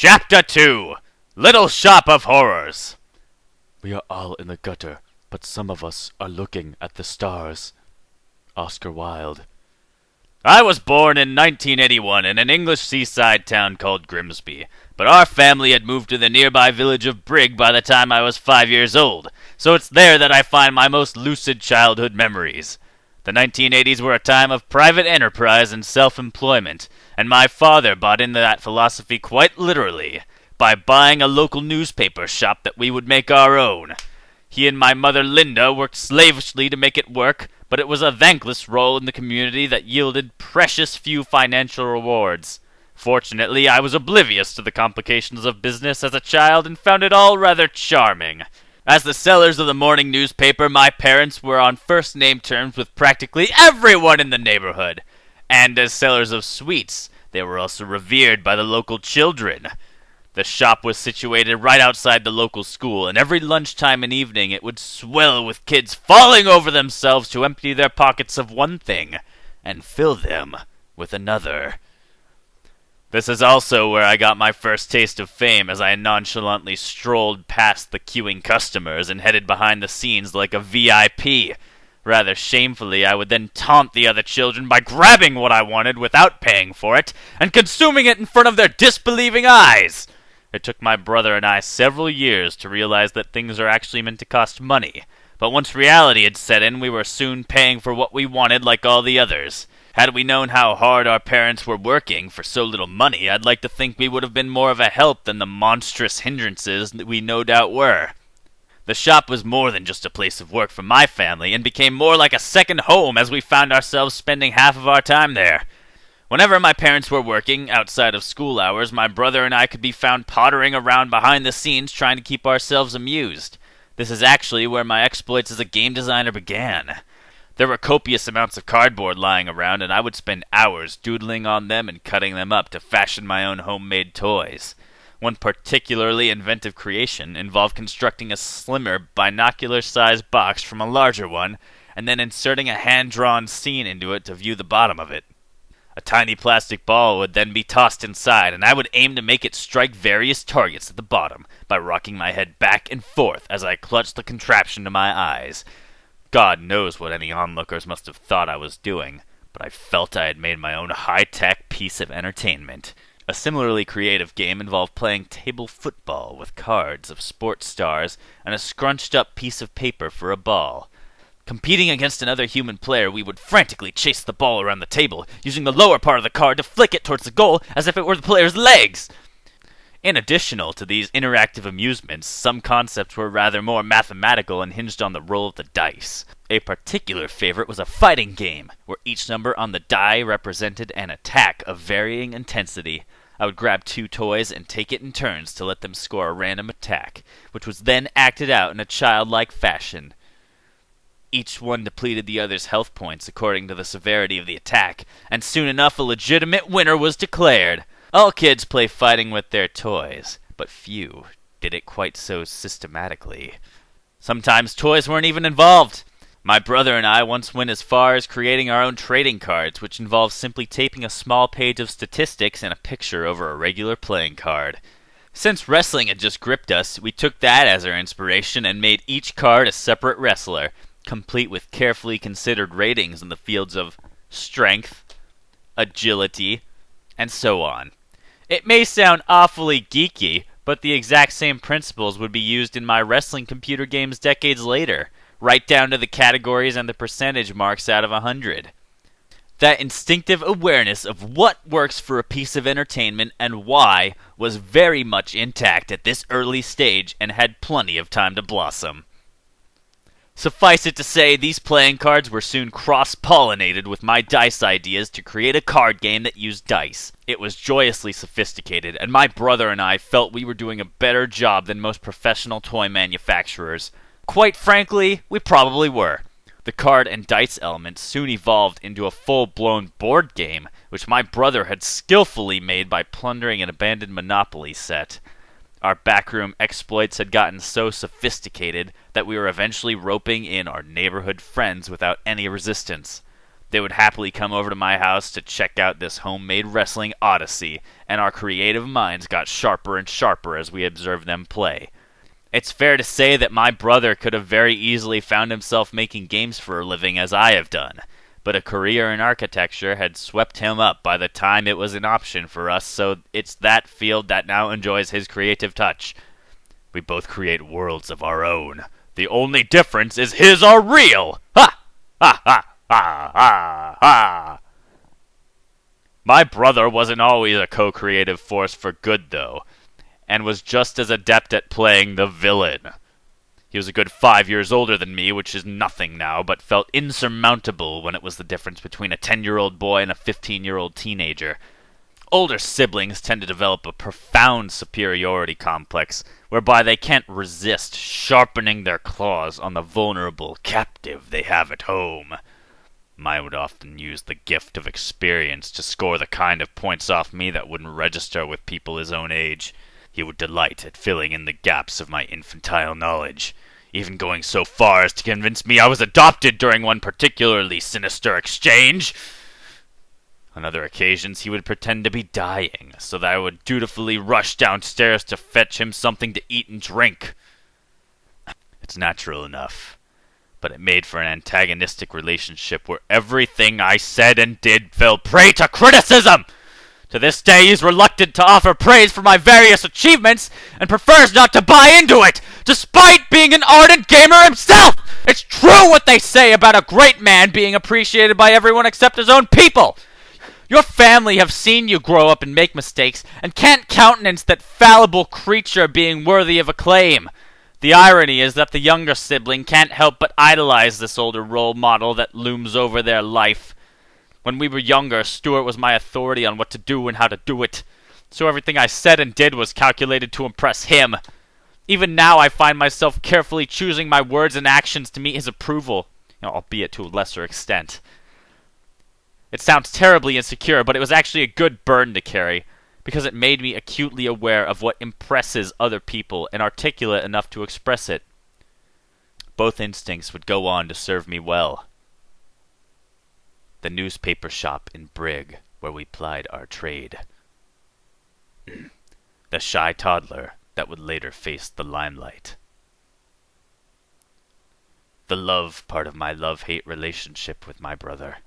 Chapter 2 Little Shop of Horrors. We are all in the gutter, but some of us are looking at the stars. Oscar Wilde. I was born in 1981 in an English seaside town called Grimsby, but our family had moved to the nearby village of Brigg by the time I was 5 years old, so it's there that I find my most lucid childhood memories. The 1980s were a time of private enterprise and self-employment, and my father bought into that philosophy quite literally, by buying a local newspaper shop that we would make our own. He and my mother Linda worked slavishly to make it work, but it was a thankless role in the community that yielded precious few financial rewards. Fortunately, I was oblivious to the complications of business as a child and found it all rather charming. As the sellers of the morning newspaper, my parents were on first-name terms with practically everyone in the neighborhood. And as sellers of sweets, they were also revered by the local children. The shop was situated right outside the local school, and every lunchtime and evening it would swell with kids falling over themselves to empty their pockets of one thing and fill them with another. This is also where I got my first taste of fame, as I nonchalantly strolled past the queuing customers and headed behind the scenes like a VIP. Rather shamefully, I would then taunt the other children by grabbing what I wanted without paying for it and consuming it in front of their disbelieving eyes. It took my brother and I several years to realize that things are actually meant to cost money, but once reality had set in, we were soon paying for what we wanted like all the others. Had we known how hard our parents were working for so little money, I'd like to think we would have been more of a help than the monstrous hindrances that we no doubt were. The shop was more than just a place of work for my family, and became more like a second home as we found ourselves spending half of our time there. Whenever my parents were working, outside of school hours, my brother and I could be found pottering around behind the scenes trying to keep ourselves amused. This is actually where my exploits as a game designer began. There were copious amounts of cardboard lying around, and I would spend hours doodling on them and cutting them up to fashion my own homemade toys. One particularly inventive creation involved constructing a slimmer, binocular-sized box from a larger one, and then inserting a hand-drawn scene into it to view the bottom of it. A tiny plastic ball would then be tossed inside, and I would aim to make it strike various targets at the bottom by rocking my head back and forth as I clutched the contraption to my eyes. God knows what any onlookers must have thought I was doing, but I felt I had made my own high-tech piece of entertainment. A similarly creative game involved playing table football with cards of sports stars and a scrunched-up piece of paper for a ball. Competing against another human player, we would frantically chase the ball around the table, using the lower part of the card to flick it towards the goal as if it were the player's legs. In addition to these interactive amusements, some concepts were rather more mathematical and hinged on the roll of the dice. A particular favorite was a fighting game, where each number on the die represented an attack of varying intensity. I would grab two toys and take it in turns to let them score a random attack, which was then acted out in a childlike fashion. Each one depleted the other's health points according to the severity of the attack, and soon enough a legitimate winner was declared. All kids play fighting with their toys, but few did it quite so systematically. Sometimes toys weren't even involved. My brother and I once went as far as creating our own trading cards, which involved simply taping a small page of statistics and a picture over a regular playing card. Since wrestling had just gripped us, we took that as our inspiration and made each card a separate wrestler, complete with carefully considered ratings in the fields of strength, agility, and so on. It may sound awfully geeky, but the exact same principles would be used in my wrestling computer games decades later, right down to the categories and the percentage marks out of 100. That instinctive awareness of what works for a piece of entertainment and why was very much intact at this early stage and had plenty of time to blossom. Suffice it to say, these playing cards were soon cross-pollinated with my dice ideas to create a card game that used dice. It was joyously sophisticated, and my brother and I felt we were doing a better job than most professional toy manufacturers. Quite frankly, we probably were. The card and dice elements soon evolved into a full-blown board game, which my brother had skillfully made by plundering an abandoned Monopoly set. Our backroom exploits had gotten so sophisticated that we were eventually roping in our neighborhood friends without any resistance. They would happily come over to my house to check out this homemade wrestling odyssey, and our creative minds got sharper and sharper as we observed them play. It's fair to say that my brother could have very easily found himself making games for a living as I have done, but a career in architecture had swept him up by the time it was an option for us, so it's that field that now enjoys his creative touch. We both create worlds of our own. The only difference is his are real! Ha! Ha ha ha ha ha! My brother wasn't always a co-creative force for good, though, and was just as adept at playing the villain. He was a good 5 years older than me, which is nothing now, but felt insurmountable when it was the difference between a 10-year-old boy and a 15-year-old teenager. Older siblings tend to develop a profound superiority complex, whereby they can't resist sharpening their claws on the vulnerable captive they have at home. Mine would often use the gift of experience to score the kind of points off me that wouldn't register with people his own age. He would delight at filling in the gaps of my infantile knowledge, even going so far as to convince me I was adopted during one particularly sinister exchange. On other occasions he would pretend to be dying, so that I would dutifully rush downstairs to fetch him something to eat and drink. It's natural enough, but it made for an antagonistic relationship where everything I said and did fell prey to criticism. To this day, he's reluctant to offer praise for my various achievements and prefers not to buy into it, despite being an ardent gamer himself! It's true what they say about a great man being appreciated by everyone except his own people! Your family have seen you grow up and make mistakes, and can't countenance that fallible creature being worthy of acclaim. The irony is that the younger sibling can't help but idolize this older role model that looms over their life. When we were younger, Stuart was my authority on what to do and how to do it, so everything I said and did was calculated to impress him. Even now I find myself carefully choosing my words and actions to meet his approval, albeit to a lesser extent. It sounds terribly insecure, but it was actually a good burden to carry, because it made me acutely aware of what impresses other people and articulate enough to express it. Both instincts would go on to serve me well. The newspaper shop in Brig, where we plied our trade. The shy toddler that would later face the limelight. The love part of my love-hate relationship with my brother.